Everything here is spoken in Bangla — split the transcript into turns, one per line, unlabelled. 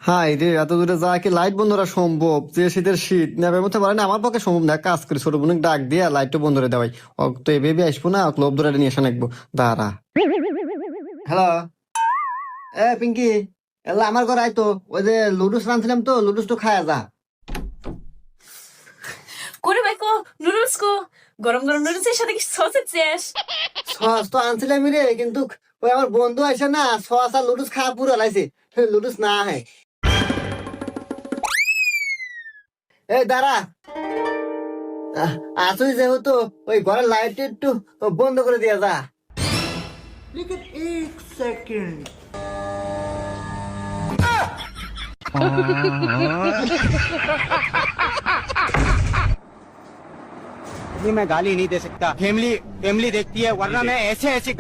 হাই রে, এত দূরে যা কি লাইট বন্ধ করা সম্ভব? যে শীতের শীত নেবে মতো পারে না, আমার পক্ষে সম্ভব না। কাজ করি, ছোট বোন ডাক দিয়া লাইটটা বন্ধ করে দেওয়াই। ওক তো এভাবে আসবো না, ক্লোব ধরে নিয়ে আসা নাকবো। দাঁড়া। হ্যালো, এ পিঙ্কি, এলা আমার ঘরে আইতো। ওই যে লুডুস রানছিলাম তো, লুডুস তো খায়া যা।
করে বাইকো নুডলস কো গরম গরম নুডলসের সাথে কি সসেজ শেষ।
সস তো আনছিলাম রে, কিন্তু ওই আমার বন্ধু আসে না, সস আর লুডুস খাওয়া পুরো লাইছে। লুডুস না হ্যাঁ। এই দাঁড়া, আসুই যেহেতু ওই ঘরের লাইট একটু বন্ধ করে দিয়া যা।
लेकिन एक सेकंड
मैं गाली नहीं दे सकता। फैमिली फैमिली देखती है, वरना मैं ऐसे ऐसे